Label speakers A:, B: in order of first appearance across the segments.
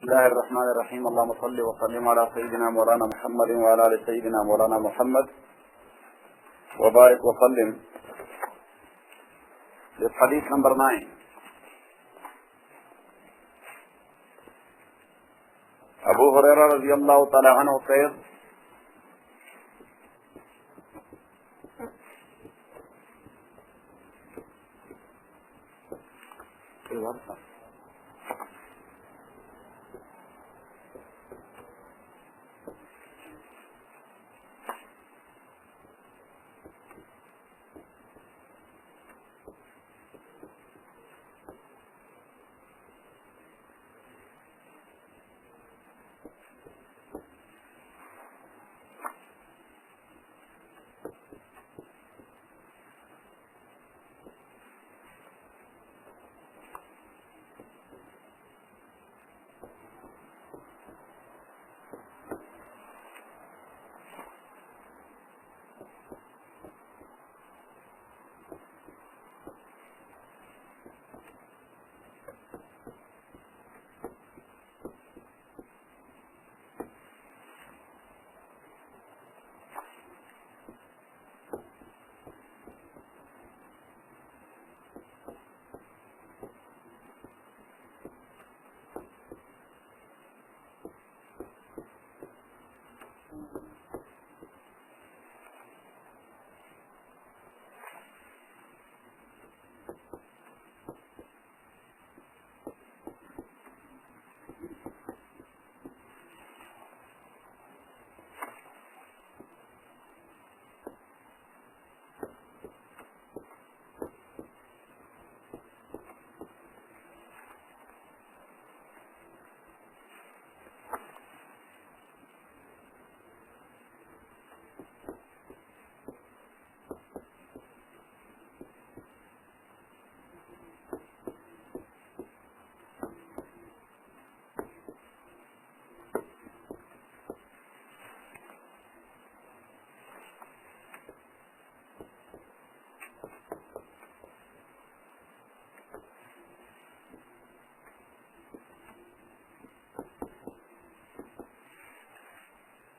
A: बिस्मिल्लाहिर्रहमानिर्रहीम। अल्लाहुम्मा सल्लि व सल्लिम अला सय्यिदिना मौलाना मुहम्मदिन व अला आलि सय्यिदिना मौलाना मुहम्मद व बारिक व सल्लिम। हदीस नंबर 9। अबू हुरैरा रज़ियल्लाहु तआला अन्हु says,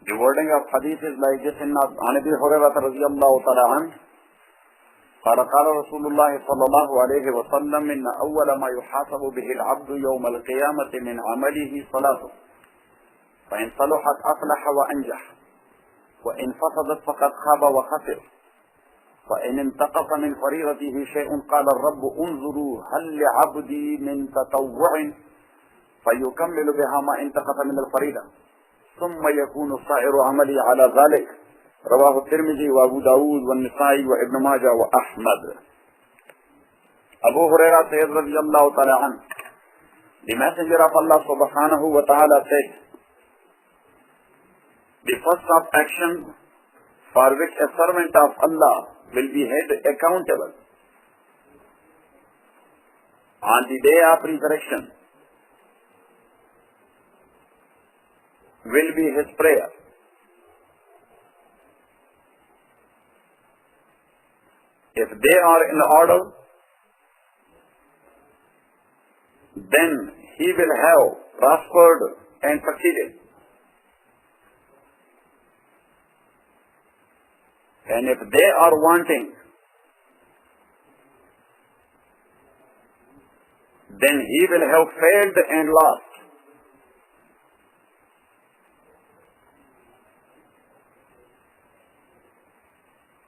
A: the wording of hadith is like this in Abi Hurairah radhiyallahu ta'ala anhu. قال قال رسول الله صلى الله عليه وسلم إن أول ما يحاسب به العبد يوم القيامة من عمله صلاته فإن صلحت أفلح وأنجح وإن فسدت فقد خاب وخسر فإن انتقص من فريضته شيء قال الرب انظروا هل لعبدي من تطوع فيكمل بها ما انتقص من الفريضة ثم يكون سائر عملي على ذلك رواه الترمذي وابو Dawood والنسائي وابن Maaza وأحمد. Abu Hurairah says radiyallahu ta'ala anhu, the messenger of Allah subhanahu wa ta'ala said, the first of action for which a servant of Allah will be held accountable on the day of resurrection will be his prayer. If they are in order, then he will have prospered and succeeded. And if they are wanting, then he will have failed and lost.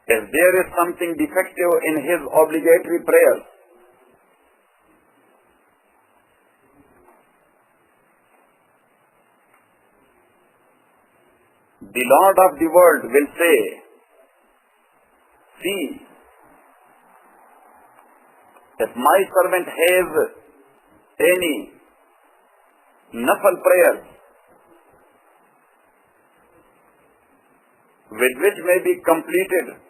A: If there is something defective in his obligatory prayers, the Lord of the world will say, see, if my servant has any nafal prayers with which may be completed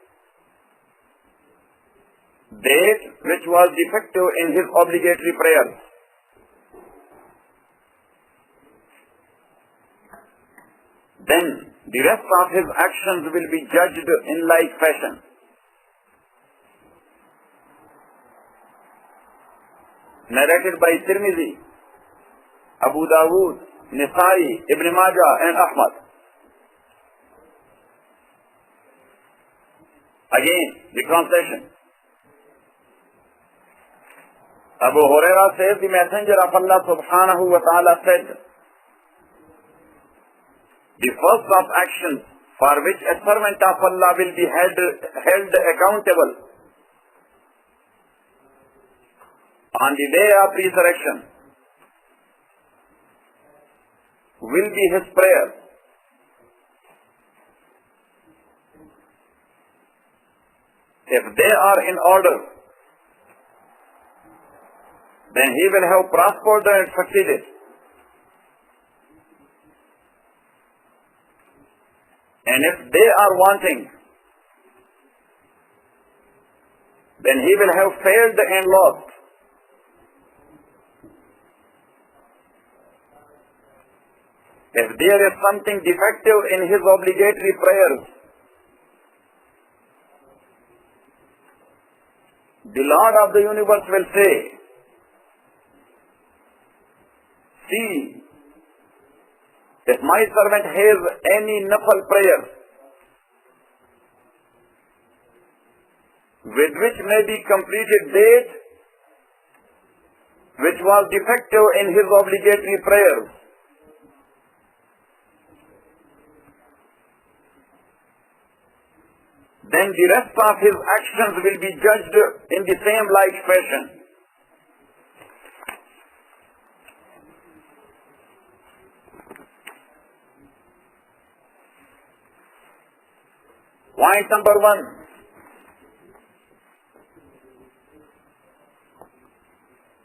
A: that which was defective in his obligatory prayers, then the rest of his actions will be judged in like fashion. narrated by Tirmidhi, Abu Dawood, Nisai, Ibn Majah and Ahmad. Again, the translation. Abu Hurairah says the Messenger of Allah subhanahu wa ta'ala said, the first of actions for which a servant of Allah will be held accountable on the day of resurrection will be his prayer. If they are in order, then he will have prospered and succeeded. And if they are wanting, then he will have failed and lost. If there is something defective in his obligatory prayers, the Lord of the universe will say, see, if my servant has any nafal prayer with which may be completed date which was defective in his obligatory prayers, then the rest of his actions will be judged in the same like fashion. Point number 1.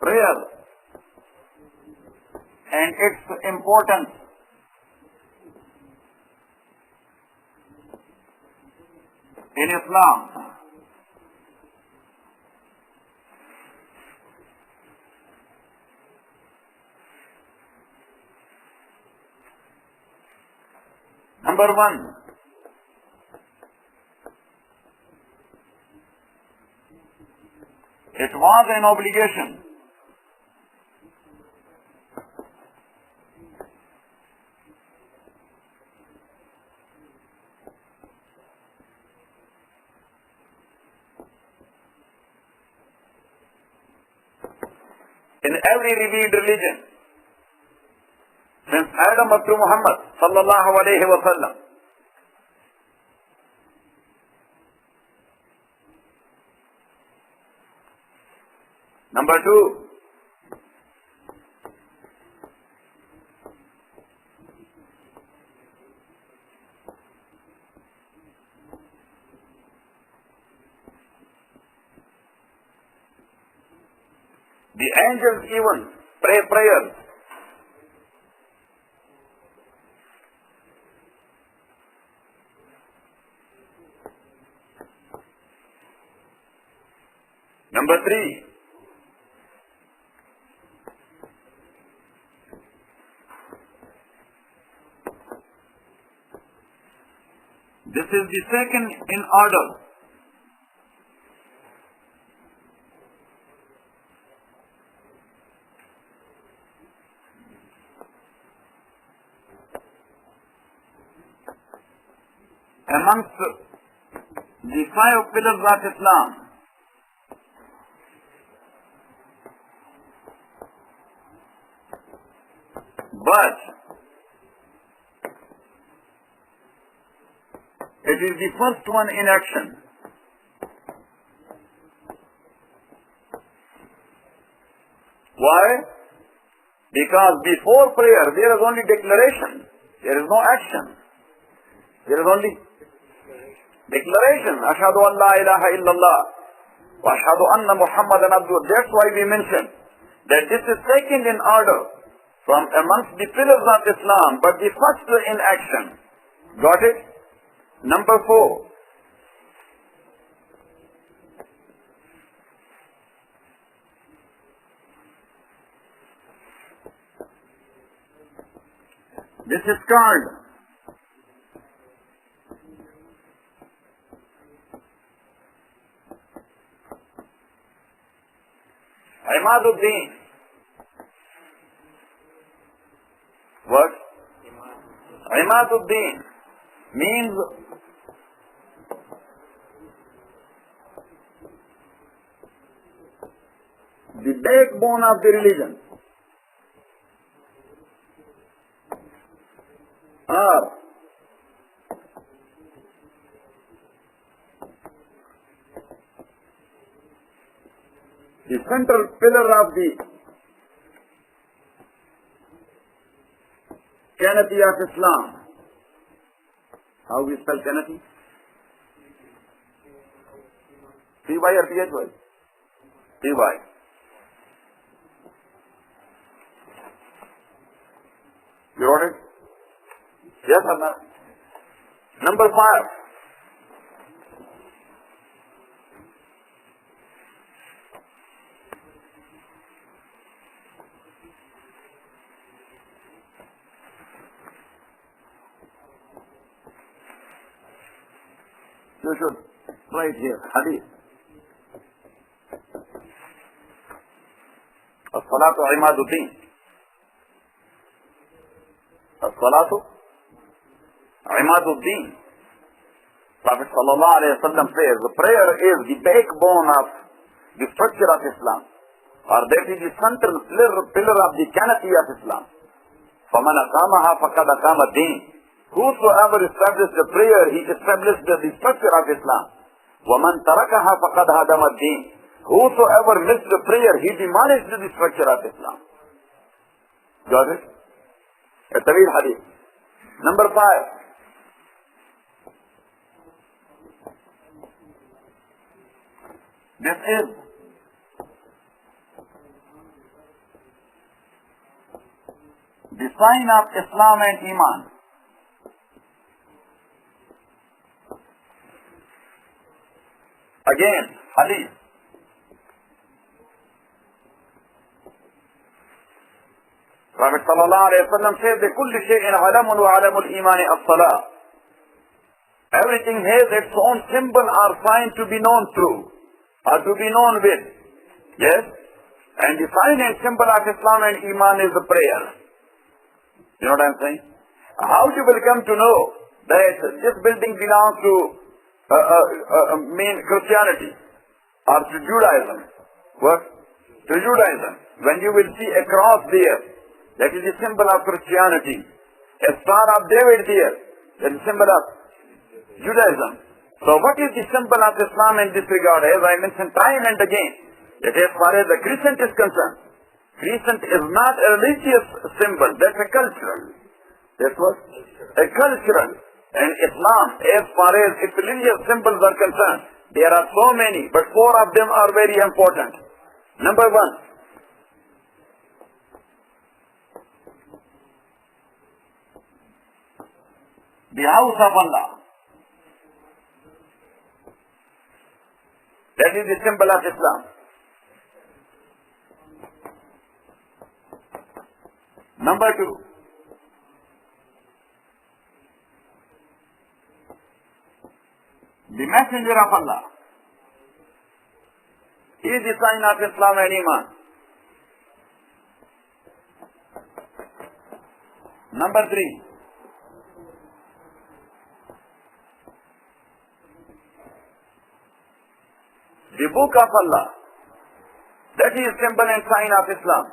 A: Prayer and its importance. In Islam. Number 1. It was an obligation in every revealed religion since Adam up to Muhammad sallallahu alayhi wa sallam. Number 2, the angels even pray prayers. Number 3, this is the second in order. Amongst the 5 pillars of Islam. But it is the first one in action. Why? Because before prayer there is only declaration. There is no action. There is only declaration. Ashhadu an la ilaha illallah wa ashhadu anna Muhammadan abduhu. That's why we mentioned that this is second in order from amongst the pillars of Islam, but the first in action. Got it? Number 4. This is called Imaduddin. What? Imaduddin means the backbone of the religion, or the central pillar of the canopy of Islam. How we spell canopy? C-Y or P-H-Y? C-Y. You wrote it? Yes or no? Number 5. You should write here, hadith. As-salatu imaduddin. As-salatu imaduddin. Prophet sallallahu alayhi wa sallam says, the prayer is the backbone of the structure of Islam, or that is the central pillar of the canopy of Islam. فَمَنْ أَقَامَهَا فَقَدْ أَقَامَ الدِّينَ. Whosoever established the prayer, he established the structure of Islam. وَمَنْ تَرَكَهَا فَقَدْ هَدَمَ الدِّينَ. Whosoever missed the prayer, he demolished the structure of Islam. Got it? A tawil hadith. Number 5. This is the sign of Islam and Iman. Again, hadith. Prophet sallallahu alayhi wa sallam says, لِكُلِّ شَيْءٍ عَلَمٌ وَعَلَمُ الْإِيمَانِ الصَّلَاةِ. Everything has its own symbol or sign to be known through, or to be known with. Yes? And the sign and symbol of Islam and Iman is the prayer. You know what I'm saying? How you will come to know that this building belongs to Christianity or to Judaism? What? To Judaism. When you will see a cross there, that is the symbol of Christianity. A star of David there, that is the symbol of Judaism. So what is the symbol of Islam in this regard? As I mentioned time and again, that as far as the crescent is concerned, crescent is not a religious symbol, that's a cultural. That was a cultural. And Islam, as far as its religious symbols are concerned, there are so many, but 4 of them are very important. Number 1. The house of Allah. That is the symbol of Islam. Number 2. The messenger of Allah. He is the sign of Islam and Iman. Number 3. The book of Allah. That is symbol and sign of Islam.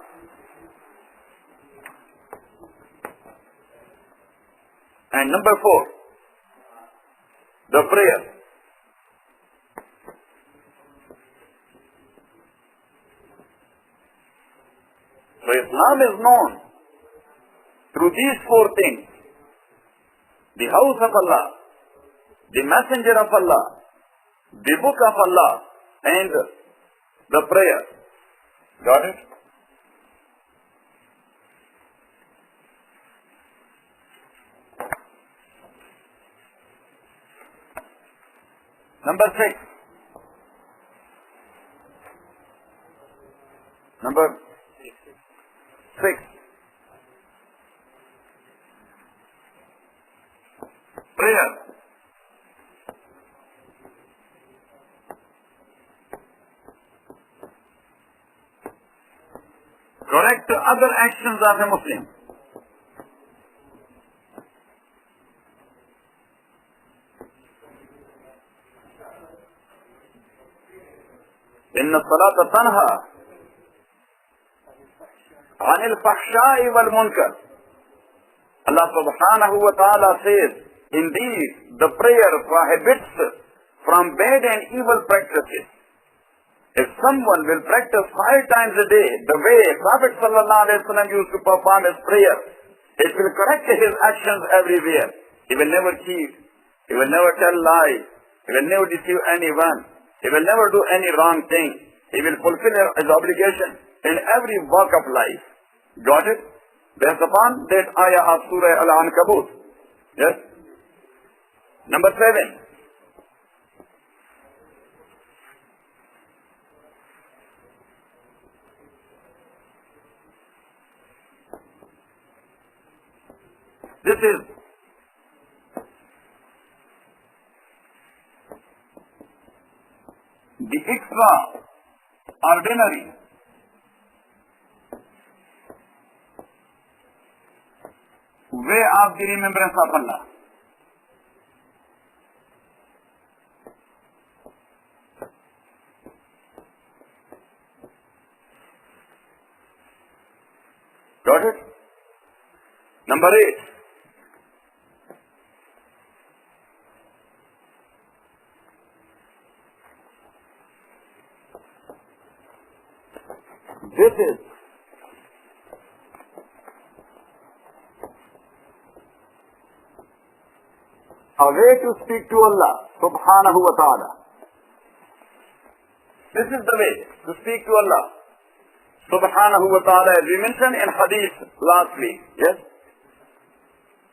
A: And number 4. The prayer. So Islam is known through these 4 things. The house of Allah, the messenger of Allah, the book of Allah, and the prayer. Got it? Number 6. Number 6. Prayer. Correct other actions of a Muslim. Inna salata tanha anil fahsha'i wal munkar. Allah subhanahu wa ta'ala says, indeed, the prayer prohibits from bad and evil practices. If someone will practice 5 times a day the way Prophet sallallahu alaihi wasallam used to perform his prayer, it will correct his actions everywhere. He will never cheat. He will never tell lies. He will never deceive anyone. He will never do any wrong thing. He will fulfill his obligation in every walk of life. Got it? Based upon that ayah of Surah Al-Ankabut. Yes? Number 7. This is the extraordinary way of the remembrance of Allah. Got it? Number 8. This is a way to speak to Allah subhanahu wa ta'ala. This is the way to speak to Allah subhanahu wa ta'ala, as we mentioned in hadith last week. Yes?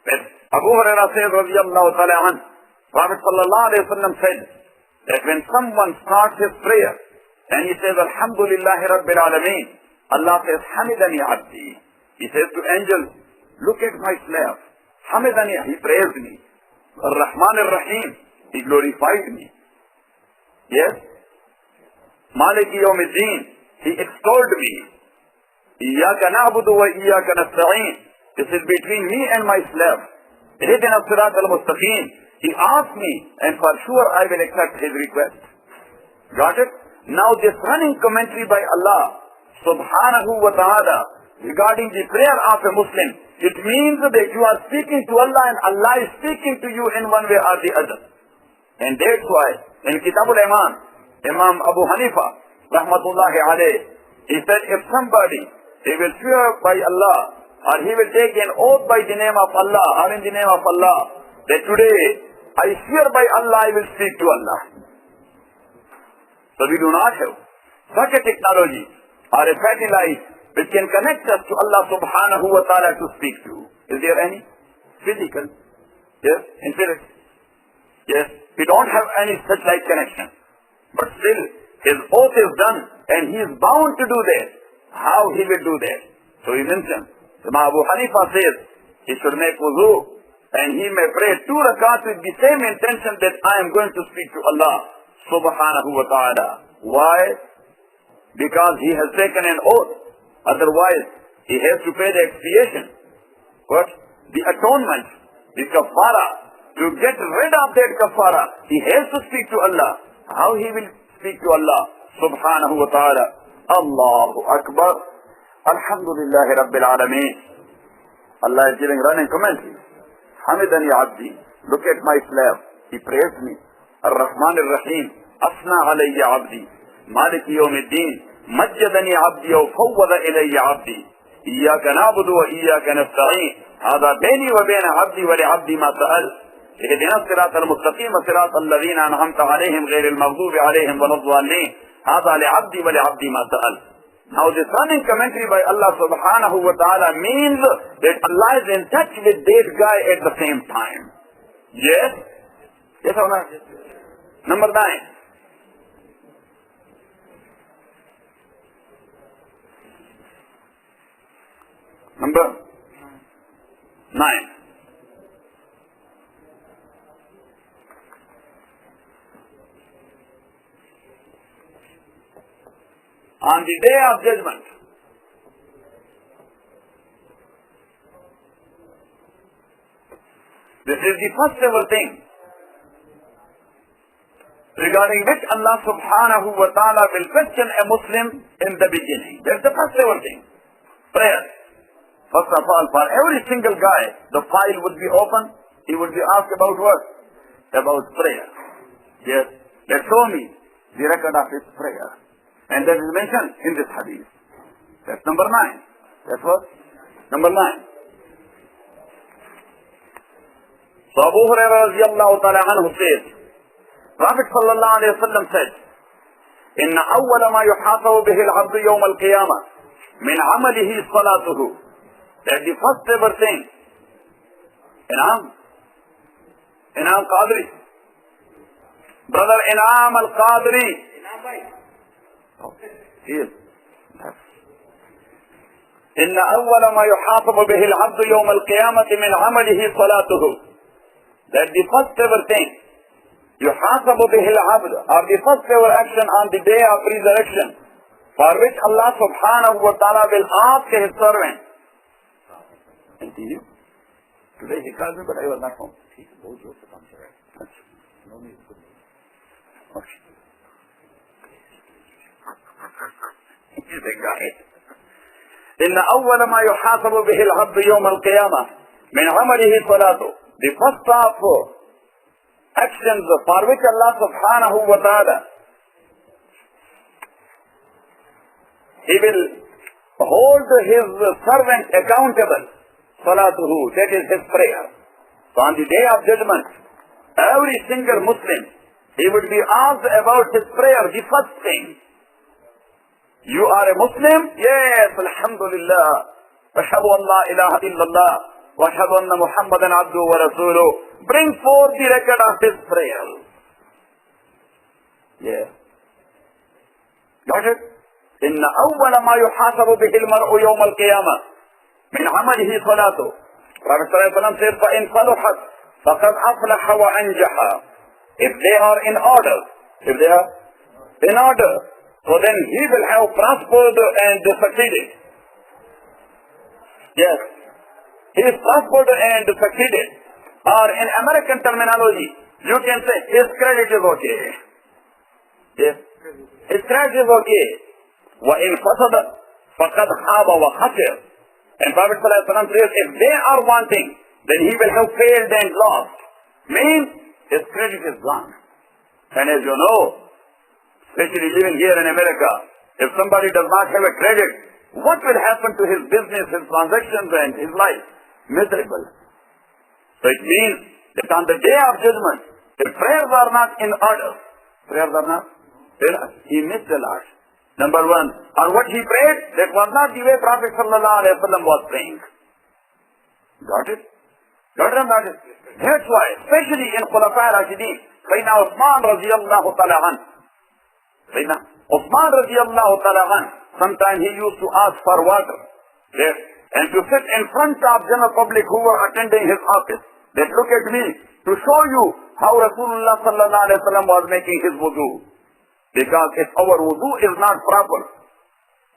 A: When Abu Hurairah says, radiyallahu ta'ala anhu, Prophet sallallahu alayhi wa sallam said that when someone starts his prayer and he says, Alhamdulillahi Rabbil Alameen, Allah says, Hamidani Abdi. He says to angels, look at my slave. Hamidani, he praised me. Ar-Rahman Ar-Rahim, he glorified me. Yes? Maliki Yawmiddin, he extolled me. Iyaka na'budu wa iyaka nasta'een. This is between me and my slave. Ihdina as-sirat al-mustaqim. He asked me, and for sure I will accept his request. Got it? Now this running commentary by Allah subhanahu wa ta'ala regarding the prayer of a Muslim, it means that you are speaking to Allah and Allah is speaking to you in one way or the other. And that's why in Kitab al-Iman, Imam Abu Hanifa rahmatullahi alayh, he said if somebody, he will swear by Allah or he will take an oath by the name of Allah or in the name of Allah, that today I swear by Allah I will speak to Allah. So we do not have such a technology or a satellite which can connect us to Allah subhanahu wa ta'ala to speak to. Is there any? Physical? Yes? In physics? Yes? We don't have any such like connection. But still, his oath is done and he is bound to do that. How he will do that? So he mentioned, Imam Abu Hanifa says, he should make wuzu and he may pray 2 rakats with the same intention that I am going to speak to Allah subhanahu wa ta'ala. Why? Because he has taken an oath. Otherwise, he has to pay the expiation. What? The atonement, the kafara. To get rid of that kafara, he has to speak to Allah. How he will speak to Allah subhanahu wa ta'ala? Allahu Akbar. Alhamdulillahi Rabbil Alameen. Allah is giving running commentary. Hamidani Abdi. Look at my slave. He praised me. Ar-Rahman Ar-Rahim. Asna alayya Abdi. Maliki Yawmiddin. Majjadani Abdi wa fawwada ilayya Abdi. Iyaka na'budu wa iyaka nasta'een. Hada bayni wa bayna Abdi wa li Abdi ma sa'al. اهدنا الصراط المستقيم صراط الذين أنعمت عليهم غير المغضوب عليهم ولا الضالين هذا لعبدي ولعبدي ما سأل. Now this running commentary by Allah subhanahu wa ta'ala means that Allah is in touch with that guy at the same time. Yes? Yes or not? Number 9. Number 9. On the day of judgment, this is the first ever thing regarding which Allah subhanahu wa ta'ala will question a Muslim in the beginning. That's the first ever thing. Prayer. First of all, for every single guy, the file would be open. He would be asked about what? About prayer. Yes. Let's show me the record of his prayer. And that is mentioned in this hadith. That's number 9. That's what? Number 9. So Abu Hurairah radiyallahu ta'ala anhu says, Prophet sallallahu alayhi wa sallam said, إِنَّ أَوَّلَ مَا يُحَاسَبُ بِهِ الْعَبْدُ يَوْمَ الْقِيَامَةِ مِنْ عَمَلِهِ صَلَاتُهُ. That the first ever thing, Inam Qadri, brother Inam al-Qadri, yes. إن أول ما يحاسب به العبد يوم القيامة من عمله صلاته. That the first ever thing يحاسب به العبد, or the first ever action on the day of resurrection, for which Allah subhanahu wa ta'ala will ask his servant. Continue. Today he called me, but I was not home. No need. Okay. He's a guy. إن أول ما يحاسب به العبد يوم القيامة من عمله صلاته. The first of actions for which Allah subhanahu wa ta'ala He will hold his servant accountable. Salatuhu, that is his prayer. So on the day of judgment, every single Muslim, he would be asked about his prayer, the first thing. You are a Muslim? Yes, alhamdulillah. Ashhadu an la ilaha illallah. Wa ashhadu anna Muhammadan abduhu wa rasuluh. Bring forth the record of his prayer. Yeah. Got it? إن أول ما يحاسب به المرء يوم القيامة من عمله صلاته. Prophet ﷺ said, فإن صلحت فقد أفلح وأنجح. If they are in order, so then he will have prospered and succeeded. Yes, he is prospered and succeeded. Or in American terminology, you can say his credit is okay. Yes, his credit is okay. وَإِنْ فَسَدَتْ فَقَدْ خَابَ وَخَسِرَ. And Prophet ﷺ says, if they are wanting, then he will have failed and lost. Means, his credit is gone. And as you know, especially living here in America, if somebody does not have a credit, what will happen to his business, his transactions and his life? Miserable. So it means that on the day of judgment, if prayers are not in order, he missed a lot. Number 1, or what he prayed, that was not the way Prophet sallallahu alaihi wasallam was praying. Got it? Got it? That's why, especially in Khulafa Rashidin, Sayyidina Uthman radiyallahu ta'ala an. Sayyidina Uthman radiyallahu ta'ala an, sometimes he used to ask for water. Yes. And to sit in front of general public who were attending his office. That look at me, to show you how Rasulullah sallallahu alaihi wasallam was making his wudu. Because if our wudu is not proper,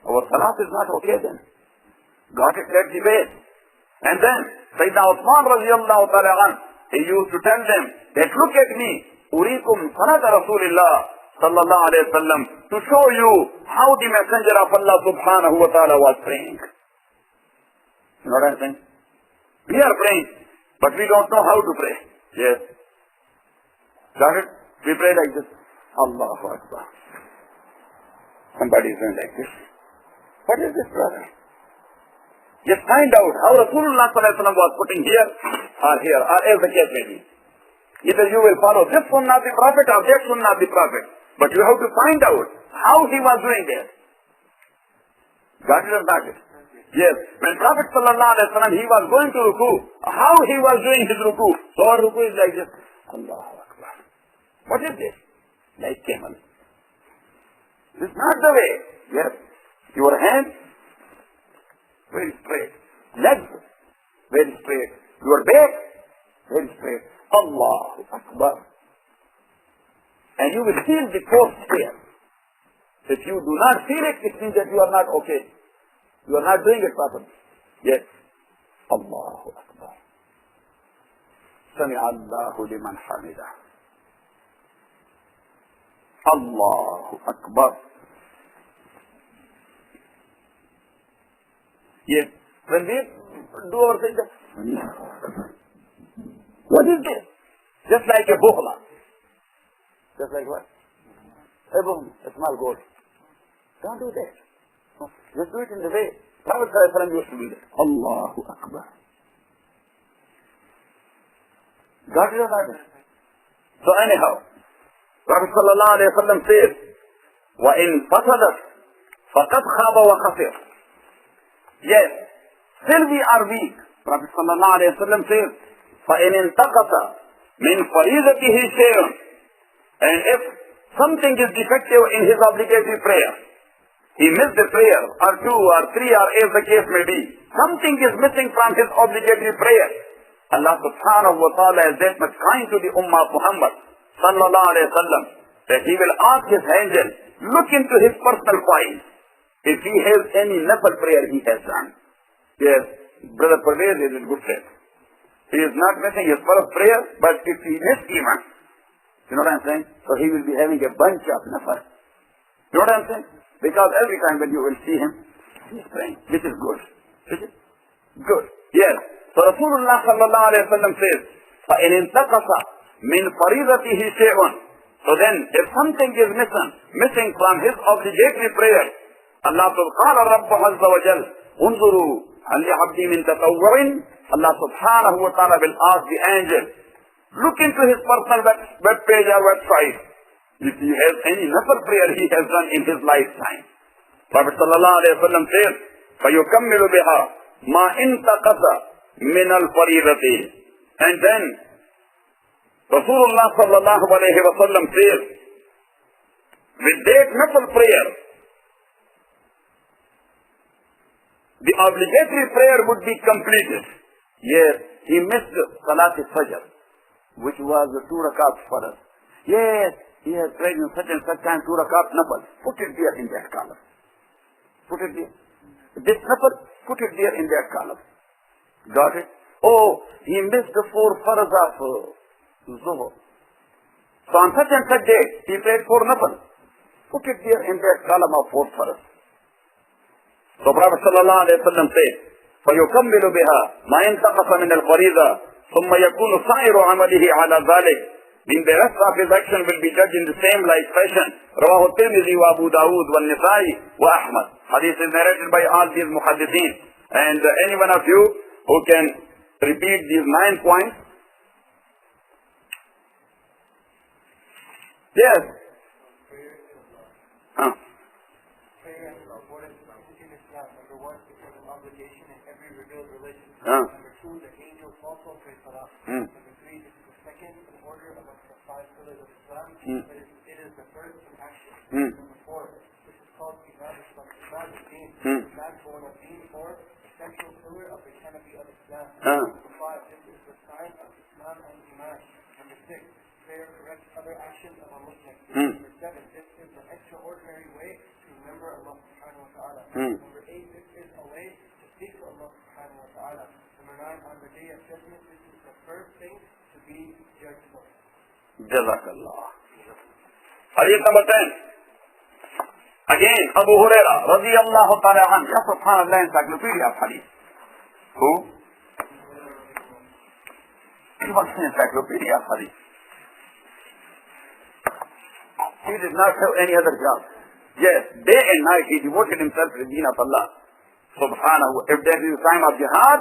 A: our salat is not okay then. Got it? That's the base. And then, Sayyidina Uthman radiyallahu ta'ala an, he used to tell them that look at me, urikum sanata Rasulillah sallallahu alayhi wa sallam, to show you how the messenger of Allah subhanahu wa ta'ala was praying. You know what I'm saying? We are praying, but we don't know how to pray. Yes. Got it? We pray like this. Allahu Akbar. Somebody is doing like this. What is this, brother? Just find out how Rasulullah sallallahu alaihi wasallam was putting here, or as the case may be. Either you will follow this sunnah of the Prophet or that sunnah of the Prophet. But you have to find out how he was doing it. Got it or not it? Yes. When Prophet sallallahu alaihi wasallam, he was going to ruku, how he was doing his ruku. So our ruku is like this. Allahu Akbar. What is this? Like camel. This is not the way. Yes. Your hands, very straight. Legs, very straight. Your back, very straight. Allahu Akbar. And you will feel the force here. If you do not feel it, it means that you are not okay. You are not doing it properly. Yes. Allahu Akbar. Sami Allahu liman hamidah. Allahu Akbar. Yes, when we do our sajda, what is this? Just like a bukhla. Just like what? A bukhla, a small goat. Don't do that. Just do it in the way Prophet ﷺ used to do it. Allahu Akbar. Got it or not? So anyhow, Prophet ﷺ says, وَإِن فَسَدَتْ فَقَدْ خَابَ وَخَسِرَ. Yes, still we are weak. Prophet ﷺ says, فَإِنْ انْتَقَصَ مِنْ فَرِيضَتِهِ شَيْءٌ. And if something is defective in his obligatory prayer, he missed a prayer, or two, or three, or as the case may be, something is missing from his obligatory prayer, Allah subhanahu wa ta'ala is that much kind to the Ummah of Muhammad sallallahu alayhi wa sallam that he will ask his angel, look into his personal file. If he has any nafal prayer he has done. Yes, Brother Parvez is in good faith. He is not missing his first prayer, but if he missed even, you know what I'm saying? So he will be having a bunch of nafal. You know what I'm saying? Because every time when you will see him, he is praying. This is good. Is it? Good. Yes. So Rasulullah sallallahu alayhi wa sallam says, فَإِنْ انْتَقَصَ مِنْ فَرِيضَتِهِ شَيْءٌ. So then, if something is missing from his obligatory prayer, Allah subhanahu رَبُّ عَزَّ وَجَلَّ انظُرُوا هَلْ لِعَبْدِي مِنْ تَطَوُّعٍ. Allah subhanahu wa ta'ala will ask the angel, look into his personal web page or website. If he has any nafal prayer he has done in his lifetime. Prophet sallallahu alayhi wa sallam says, فَيُكَمِّلُ بِهَا مَا انْتَقَصَ مِنَ الْفَرِيضَةِ. And then Rasulullah sallallahu alayhi wa sallam says, with that nafal prayer, the obligatory prayer would be completed. Yes, he missed Salat al-Fajr, which was the 2 rakats for us. Yes, he has prayed in such and such time 2 rakats nafal. Put it there in that column. Put it there. This nafal, put it there in that column. Got it? Oh, he missed the 4 farz of Zuhur. So on such and such day, he prayed 4 nafal. Put it there in that column of 4 farz. So Prophet sallallahu alayhi wa sallam said, فَيُكَمِّلُ بِهَا مَا يَنْتَقَصَ مِنَ الْفَرِيضَةِ ثُمَّ يَكُونُ سَائِرُ عَمَلِهِ عَلَى ذَلِكَ. Then the rest of his action will be judged in the same like fashion. رواه الترمذي وأبو داود والنسائي وأحمد. Hadith is narrated by all these muhaddithin. And any one of you who can repeat these 9 points. Yes. Number 2, the angels also pray salah. Number 3, this is the second in order of the 5 pillars of Islam. It is the first in action. Number 4, this is called Ibadat Deen. Backbone of Deen. 4, the central pillar of the canopy of Islam. Number 5, this is the sign of Islam and Iman. Number 6, prayer corrects other actions of a Muslim. Number 7, this is the extraordinary way to remember Allah subhanahu wa ta'ala. Number 8, this is a way to speak to Allah subhanahu wa ta'ala. Number 9, on the day of judgment, this is the first thing to be judged for. Jazakallah. Hadith number 10. Again, Abu Hurairah radiyallahu ta'ala anhu. Ya subhanallah, encyclopedia of hadith. Who? He was an encyclopedia of hadith. He did not have any other job. Yes, day and night he devoted himself to the deen of Allah subhanahu. If there is a time of jihad,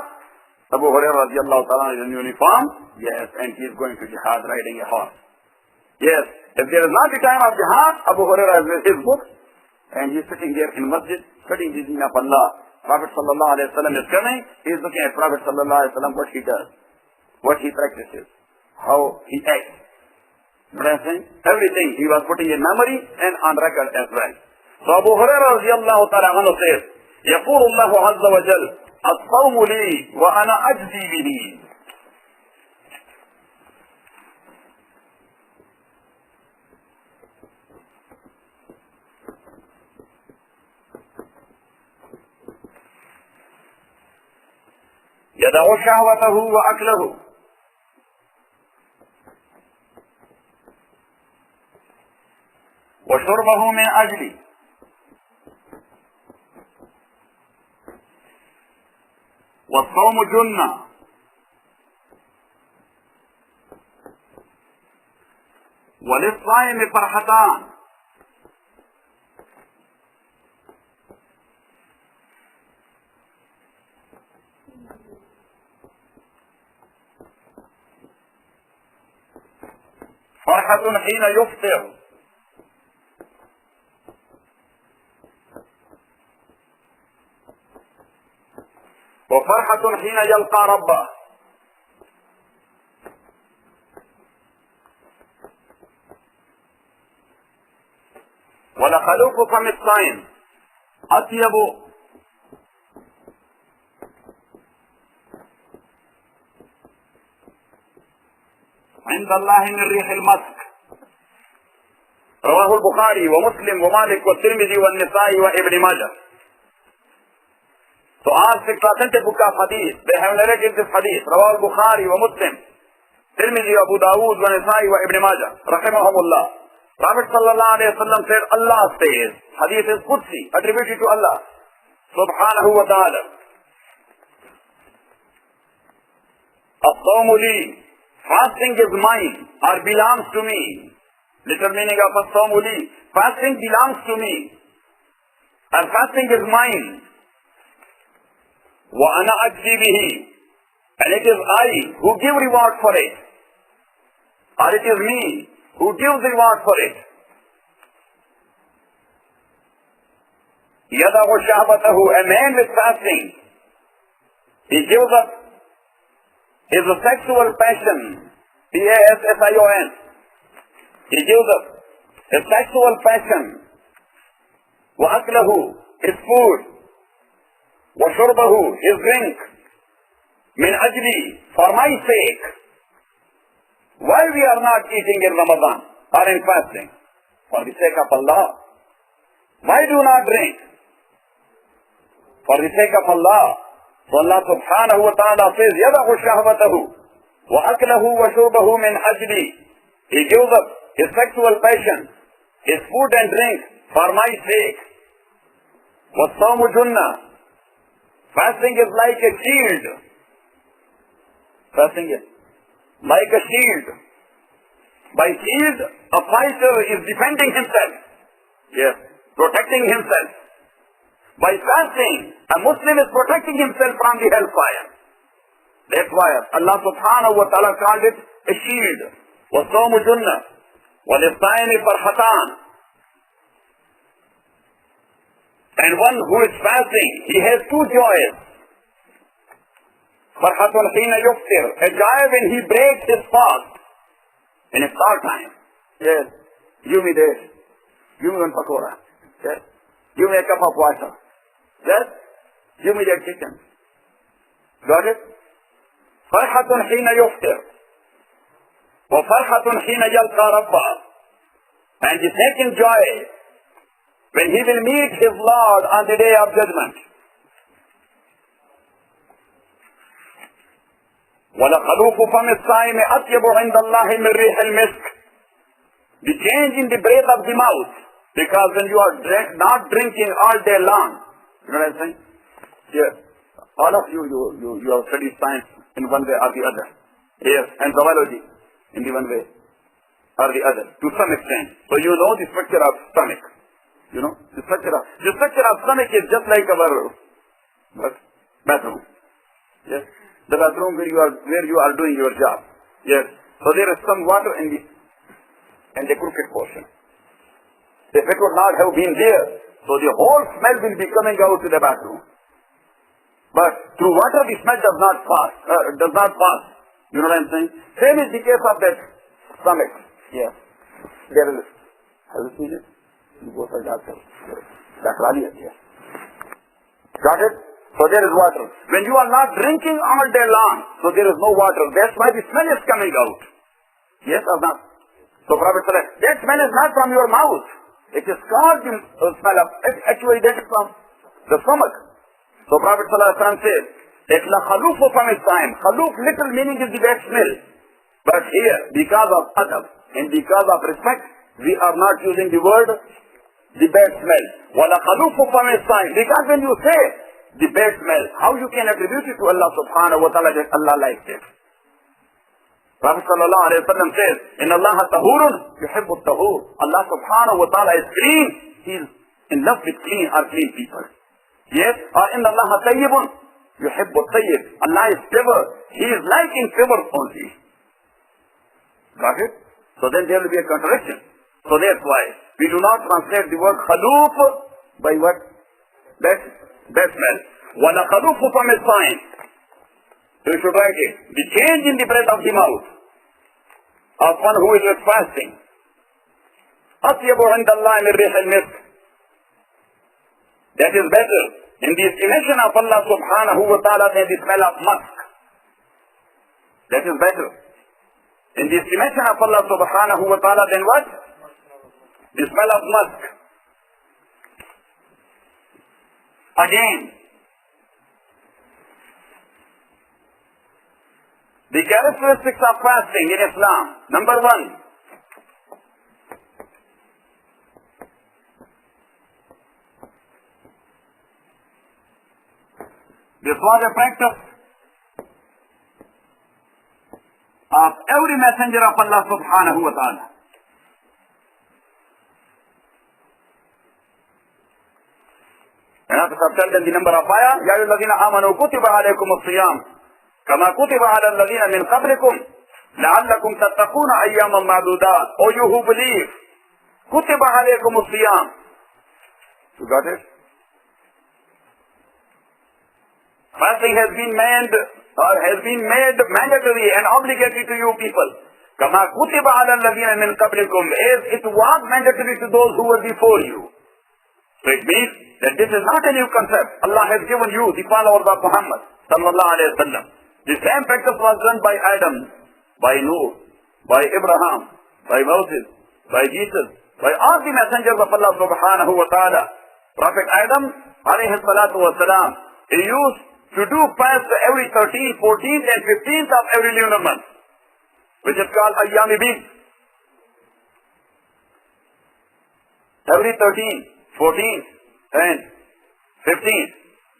A: Abu Hurairah radiallahu ta'ala is in uniform, yes, and he is going to jihad riding a horse. Yes, if there is not the time of jihad, Abu Hurairah is with his book, and he is sitting there in masjid, studying the deen of Allah. Prophet sallallahu alayhi wa sallam is coming, he is looking at Prophet sallallahu alayhi wa sallam, what he does, what he practices, how he acts. But I'm saying, everything he was putting in memory and on record as well. So Abu Hurairah radiallahu ta'ala anhu says, يقول الله عز وجل الصوم لي وأنا أجزي به. يدع شهوته وأكله وشربه من أجلي والصوم جنة وللصائم فرحتان فرحة حين يفطر وفرحة حين يلقى ربه ولخلوف فم الصائم أطيب عند الله من ريح المسك. رواه البخاري ومسلم ومالك والترمذي والنسائي وابن ماجه. So ask the authentic book of hadith. They have narrated this hadith. رواه البخاري ومسلم Tirmidhi, Abu Dawood, Nasai, wa Ibn Majah, rahimahumullah. Prophet sallallahu alayhi wa sallam said, Allah says, hadith is Qudsi, attributed to Allah, subhanahu wa ta'ala. As-sawmu li, fasting is mine, or belongs to me. Literal meaning of as-sawmu li, fasting belongs to me, and fasting is mine. Wa ana ajzi bihi, and it is I who give reward for it. Or it is me who gives reward for it. Yadahu shahbatahu, a man with fasting, he gives up his sexual passion, P-A-S-S-I-O-N. He gives up his sexual passion, wa aklahu, his food, wa shurbahu, his drink, min ajli, for my sake. Why we are not eating in Ramadan or in fasting? For the sake of Allah. Why do not drink? For the sake of Allah. So Allah subhanahu wa ta'ala says, يَدَعُ شَهْوَتَهُ وَأَكْلَهُ وَشُرْبَهُ مِنْ أَجْلِي. He gives up his sexual passion, his food and drink for my sake. وَالصَّوْمُ جُنَّةٌ. Fasting is like a shield. Fasting is like a shield. By shield, a fighter is defending himself. Yes, protecting himself. By fasting, a Muslim is protecting himself from the hellfire. That's why Allah subhanahu wa ta'ala called it a shield. وَالصَّوْمُ جُنَّةٌ وَلِلصَّائِمِ فَرْحَتَانِ. And one who is fasting, he has two joys. فَرْحَةٌ حِينَ يُفْطِرُ, a joy when he breaks his fast. In iftar time. Yes, give me this. Give me one pakora. Yes, give me a cup of water. Yes, give me that chicken. Got it? فَرْحَةٌ حِينَ يُفْطِرُ وَفَرْحَةٌ حِينَ يَلْقَى رَبَّهُ. And the second joy, when he will meet his Lord on the day of judgment. وَلَخَلُوفُ فَمِ الصَّائِمِ أَطْيَبُ عِنْدَ اللَّهِ مِنْ رِيحِ الْمِسْكِ. The change in the breath of the mouth, because when you are not drinking all day long, you know what I'm saying? Yes. All of you have studied science in one way or the other. Yes, and zoology in the one way or the other, to some extent. So you know the structure of stomach. You know, the structure of stomach is just like our bathroom. Yes. The bathroom where you are doing your job. Yes. So there is some water in the crooked portion. If it would not have been there, so the whole smell will be coming out to the bathroom. But through water the smell does not pass. You know what I'm saying? Same is the case of that stomach. Yes. There is. Have you seen it? You go for doctor. Dr. Ali. Yes. Got it? So there is water. When you are not drinking all day long, so there is no water. That's why the smell is coming out. Yes or not? So Prophet said, that smell is not from your mouth. It is called the smell of, actually that is from the stomach. So Prophet said, Ekla khalufu from his time. Khaluf, literal meaning is the bad smell. But here, because of adab and because of respect, we are not using the word the bad smell. وَلَخَلُوفُ فَمِ الصَّائِمِ. Because when you say the bad smell, how you can attribute it to Allah subhanahu wa ta'ala that Allah likes it? Prophet sallallahu alayhi wa sallam says, إِنَّ اللَّهَ طَهُورٌ يُحِبُّ الطَّهُورِ. Allah subhanahu wa ta'ala is clean. He is in love with clean or clean people. Yes, or إِنَّ اللَّهَ طَيِّبٌ يُحِبُّ الطَّيِّبِ. Allah is pure. He is liking pure only. Got it? So then there will be a contradiction. So that's why we do not translate the word khaloof by what? Bad smell. وَلَخَلُوفُ فَمِ الصَّائِمِ. So you should write it. The change in the breath of the mouth of one who is fasting. أَطْيَبُ عِنْدَ اللَّهِ مِنْ رِيحِ الْمِسْكِ. That is better in the estimation of Allah subhanahu wa ta'ala than the smell of musk. That is better in the estimation of Allah subhanahu wa ta'ala than what? The smell of musk. Again, the characteristics of fasting in Islam. Number one, this was a practice of every messenger of Allah subhanahu wa ta'ala. And after tell them the number of ayah, Ya ayyuhalladhina amanu kutiba alaykumus siyam kama kutiba ala alladhina min qablikum la'allakum tattaquna ayyaman ma'dudat. O you who believe, kutiba alaykumus siyam. You got it? Fasting has been made mandatory and obligatory to you people. Kama kutiba ala alladhina min qablikum, as it was mandatory to those who were before you. So it means that this is not a new concept. Allah has given you, the followers of Muhammad sallallahu alayhi wa sallam. The same practice was done by Adam, by Noah, by Abraham, by Moses, by Jesus, by all the messengers of Allah subhanahu wa ta'ala. Prophet Adam alayhi salatu wa salam, he used to do fast every 13th, 14th and 15th of every lunar month, which is called Ayyam Bid. Every 13th, 14th and 15th.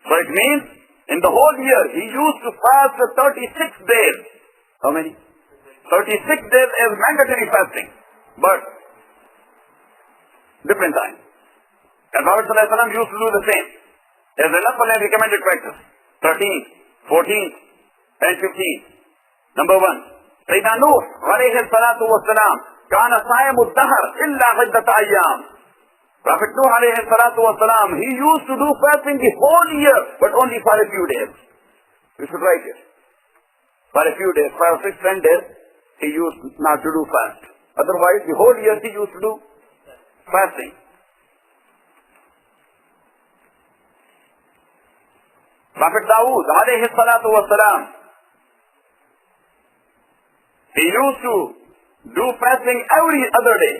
A: So it means in the whole year he used to fast 36 days. How many? 36 days as mandatory fasting. But different time. And Prophet ﷺ used to do the same. As Allah recommended practice. 13th, 14th and 15th. Number one. Sayyidina Nuh alayhi salatu wa salam kana sa'imu ad-dahr illa 'iddat ayyam. Prophet Nuh alayhi salatu wa salam, he used to do fasting the whole year, but only for a few days. You should write it. For a few days, 5 or 6, 10 days, he used not to do fast. Otherwise, the whole year he used to do fasting. Prophet Dawood alayhi salatu wa salam, he used to do fasting every other day.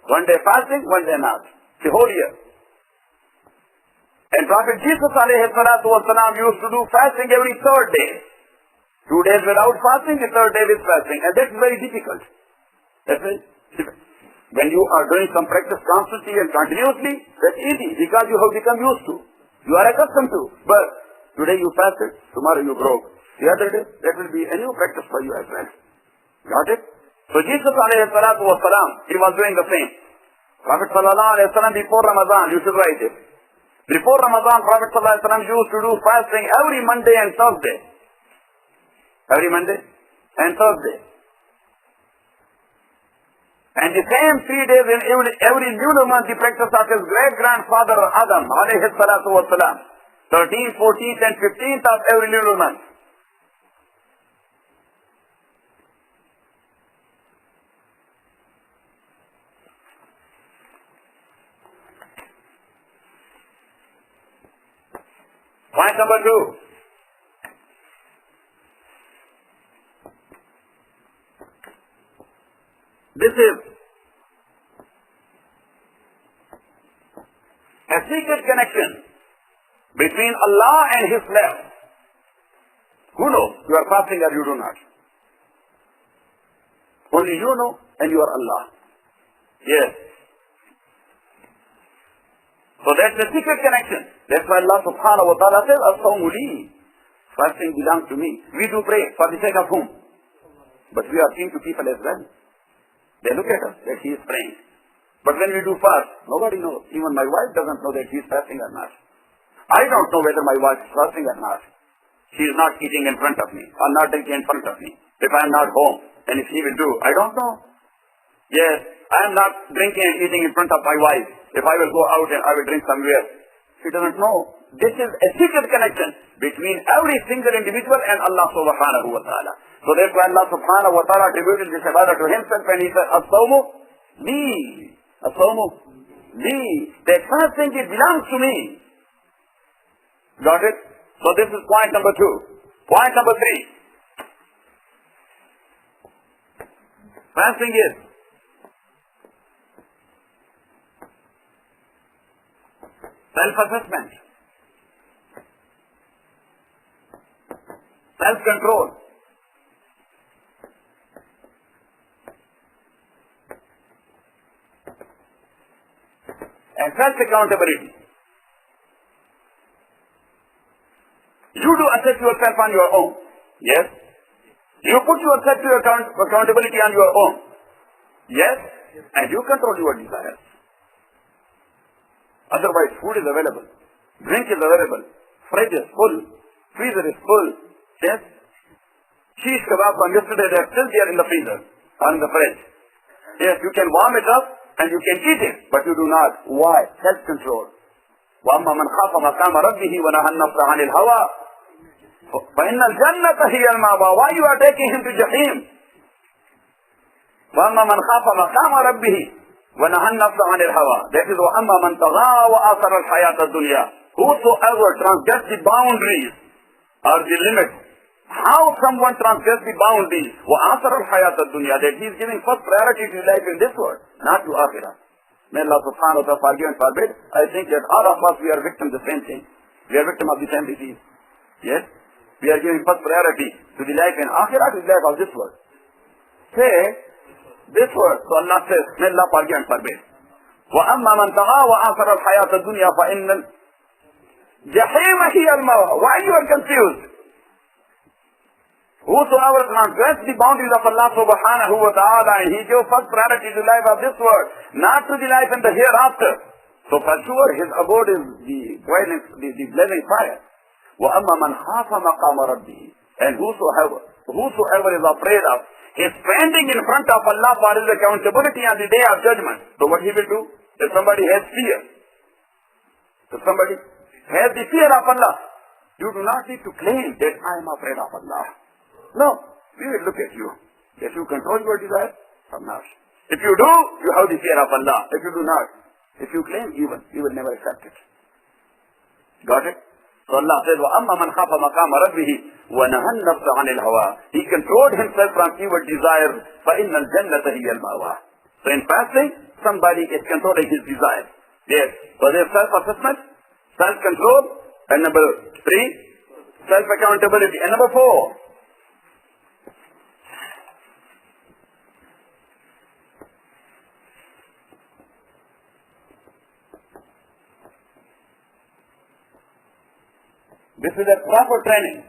A: One day fasting, one day not. The whole year. And Prophet Jesus alayhi salatu wa salam used to do fasting every third day. 2 days without fasting, the third day with fasting. And that's very difficult. That's it. When you are doing some practice constantly and continuously, that's easy because you have become used to. You are accustomed to. But today you fasted, tomorrow you broke. The other day, that will be a new practice for you as well. Got it? So Jesus alayhi salatu wa salam, he was doing the same. Prophet sallallahu alayhi wa sallam before Ramadan, you should write it. Before Ramadan, Prophet sallallahu alayhi wa sallam used to do fasting every Monday and Thursday. Every Monday and Thursday. And the same 3 days in every lunar month, the practice of his great-grandfather Adam alayhi salatu wa salam. 13th, 14th and 15th of every lunar month. Point number 2. This is a secret connection between Allah and His slave. Who knows? You are fasting or you do not. Only you know and you are Allah. Yes. So that's the secret connection. That's why Allah subhanahu wa ta'ala says, as-sawmu li. Fasting belongs to me. We do pray for the sake of whom? But we are seen to people as well. They look at us that he is praying. But when we do fast, nobody knows. Even my wife doesn't know that he is fasting or not. I don't know whether my wife is fasting or not. She is not eating in front of me or not drinking in front of me. If I am not home, and if he will do, I don't know. Yes, I am not drinking and eating in front of my wife. If I will go out and I will drink somewhere, she doesn't know. This is a secret connection between every single individual and Allah subhanahu wa ta'ala. So therefore Allah subhanahu wa ta'ala attributed this ibadah to himself when he said, as-sawmu li. As-sawmu li. That fasting, it belongs to me. Got it? So this is point number 2. Point number 3. Fasting is self-assessment, self-control, and self-accountability. You do assess yourself on your own. Yes. You put yourself to accountability on your own. Yes. And you control your desires. Otherwise, food is available. Drink is available. Fridge is full. Freezer is full. Yes. Cheese kebab from yesterday, they are still there in the freezer or in the fridge. Yes, you can warm it up and you can eat it, but you do not. Why? Self-control. وَأَمَّا مَنْ خَافَ مَقَامَ رَبِّهِ وَنَهَى النَّفْسَ عَنِ الْهَوَىٰ فَإِنَّ الْجَنَّةَ هِيَ الْمَأْوَىٰ. Why you are taking him to Jahim? وَأَمَّا مَنْ خَافَ مَقَامَ رَبِّهِ وَنَهَى النَّفْسَ عَنِ الْهَوَىٰ. That is وَأَمَّا مَنْ طَغَىٰ وَآثَرَ الْحَيَاةَ الدُّنْيَا. Whosoever transgress the boundaries or the limits. How someone transgress the boundaries? وَآثَرَ الْحَيَاةَ الدُّنْيَا. That he is giving first priority to life in this world, not to Akhirah. May Allah subhanahu wa ta'ala forgive and forbid. I think that all of us, we are victims of the same thing. We are victims of the same disease. Yes? We are giving first priority to the life in Akhirah, to the life of this world. Say this word. So Allah says, may Allah forgive and forbid. وَأَمَّا مَنْ تَغَىٰ وَآثَرَ الْحَيَاةَ الدُّنْيَا فَإِنَّ الْجَحِيمَ هِيَ الْمَأْوَىٰ. Why you are confused? Whosoever transgress the boundaries of Allah subhanahu wa ta'ala, and he gives first priority to life of this world, not to the life in the hereafter. So for sure his abode is the blazing fire. وَأَمَّا مَنْ خَافَ مَقَامَ رَبِّهِ. And whosoever is afraid of his standing in front of Allah for his accountability on the day of judgment. So what he will do? If somebody has fear, if somebody has the fear of Allah, you do not need to claim that I am afraid of Allah. No, we will look at you. If you control your desire or not. If you do, you have the fear of Allah. If you do not, if you claim evil, you will never accept it. Got it? So Allah says, وَأَمَّا مَنْ خَافَ مَقَامَ رَبِّهِ وَنَهَى النَّفْسَ عَنِ الْهَوَىٰ. He controlled himself from evil desires. فَإِنَّ الْجَنَّةَ هِيَ الْمَأْوَىٰ. So in fasting, somebody is controlling his desires. Yes. So there's self-assessment, self-control, and number 3, self-accountability. And number 4, this is a proper training.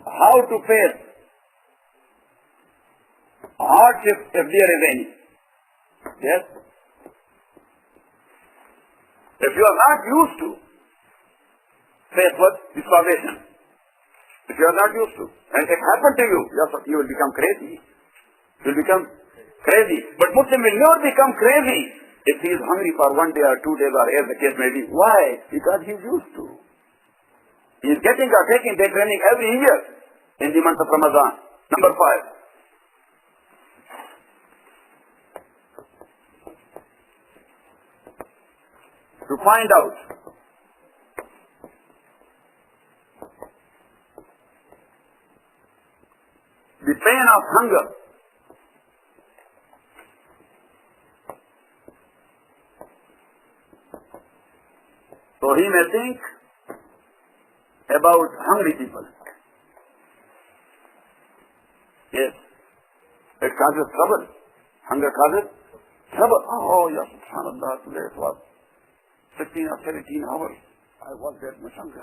A: How to face hardship if there is any. Yes? If you are not used to face what? The starvation. If you are not used to, and it happened to you, you will become crazy. You will become crazy. But Muslim will not become crazy if he is hungry for 1 day or 2 days or as the case may be. Why? Because he is used to. He is getting or taking that training every year in the month of Ramadan. Number 5. To find out the pain of hunger. So he may think about hungry people. causes trouble. Hunger causes trouble. Oh, yeah, subhanallah, today it was 16 or 17 hours. I was that much hungry.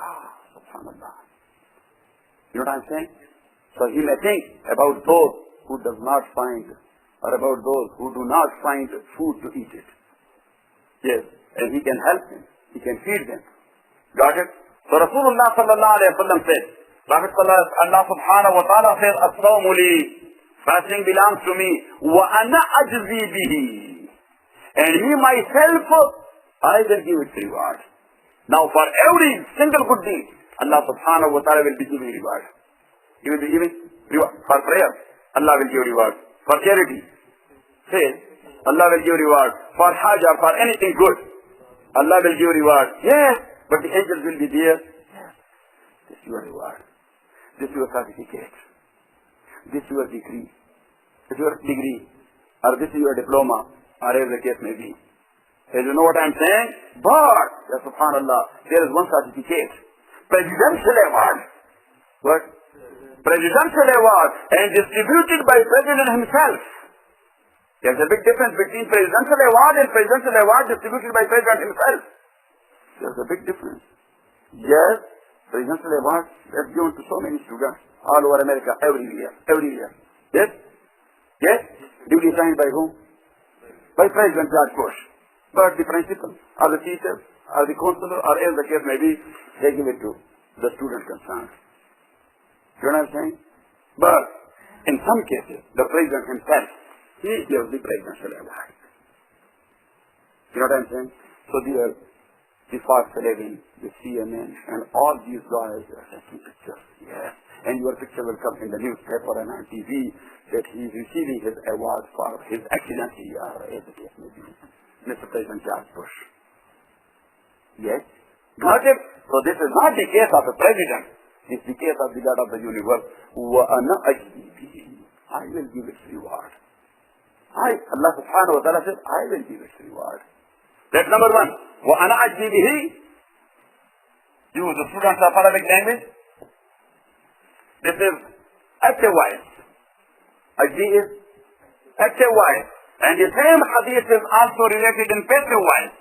A: Subhanallah. You know what I'm saying? So he may think about those who does not find, or about those who do not find food to eat it. Yes, and he can help them. He can feed them. Got it? So Rasulullah sallallahu alayhi wa sallam said, Prophet Allah subhanahu wa ta'ala says, As-sawmu li, fasting belongs to me, wa ana ajzi bihi. And me myself, I will give it reward. Now for every single good deed, Allah subhanahu wa ta'ala will be giving reward. He will be giving reward. For prayer, Allah will give reward. For charity, say, Allah will give reward. For hajj or for anything good, Allah will give reward. Yes, but the angels will be there. Yes, this is your reward. This is your certificate. This is your degree. This is your degree. Or this is your diploma. Or as the case may be. And you know what I'm saying? But, ya subhanallah, there is one certificate. Presidential award. What? Presidential award. And distributed by President himself. There's a big difference between presidential award and presidential award distributed by President himself. There's a big difference. Yes, presidential award is given to so many students all over America every year. Every year. Yes? Yes? Duly signed by whom? By President George Bush. But the principal, or the teacher, or the counselor, or as the case may be, they give it to the student concerned. You know what I'm saying? But in some cases, the president himself, he gives the presidential award. You know what I'm saying? So the Fox 11, the CNN, and all these guys are taking pictures. Yes. And your picture will come in the newspaper and on TV that he is receiving his award for his excellency, or as the case may be. Mr. President George Bush. Yes? Got it? So this is not the case of a president. It's the case of the God of the universe. وَأَنَا أَجْزِي I will give its reward. Allah subhanahu wa ta'ala says, I will give its reward. That's number one. وَأَنَا أَجْزِي بِهِ You, the students of Arabic language, this is active voice. Ajzi is active voice. And the same hadith is also related in passive voice.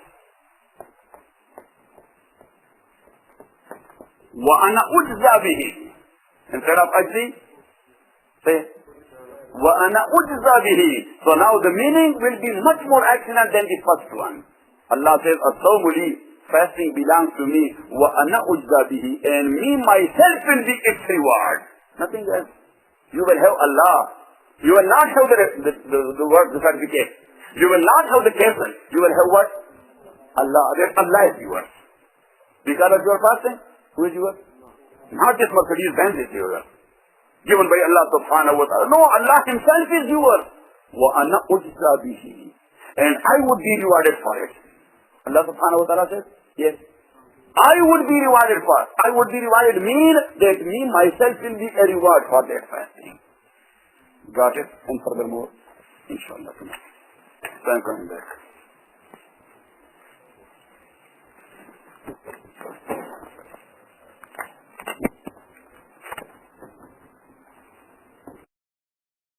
A: وَأَنَا أُجْزَى بِهِ Instead of ajzi, say, وَأَنَا أُجْزَى بِهِ So now the meaning will be much more excellent than the first one. Allah says, As-sawmu li, fasting belongs to me, وَأَنَا أُجْزَى بِهِ And me myself will be its reward. Nothing else. You will have Allah. You will not have the word, the certificate. You will not have the castle. You will have what? Allah. That Allah is yours. Because of your fasting, who is yours? Not just Mercedes Benz is yours. Given by Allah subhanahu wa ta'ala. No, Allah himself is yours. وَأَنَا أُجْزَى بِهِ And I would be rewarded for it. Allah subhanahu wa ta'ala says, yes. I would be rewarded for it. I would be rewarded mean that me myself will be a reward for that fasting. Got it? And furthermore, inshallah, tonight. So I'm coming back.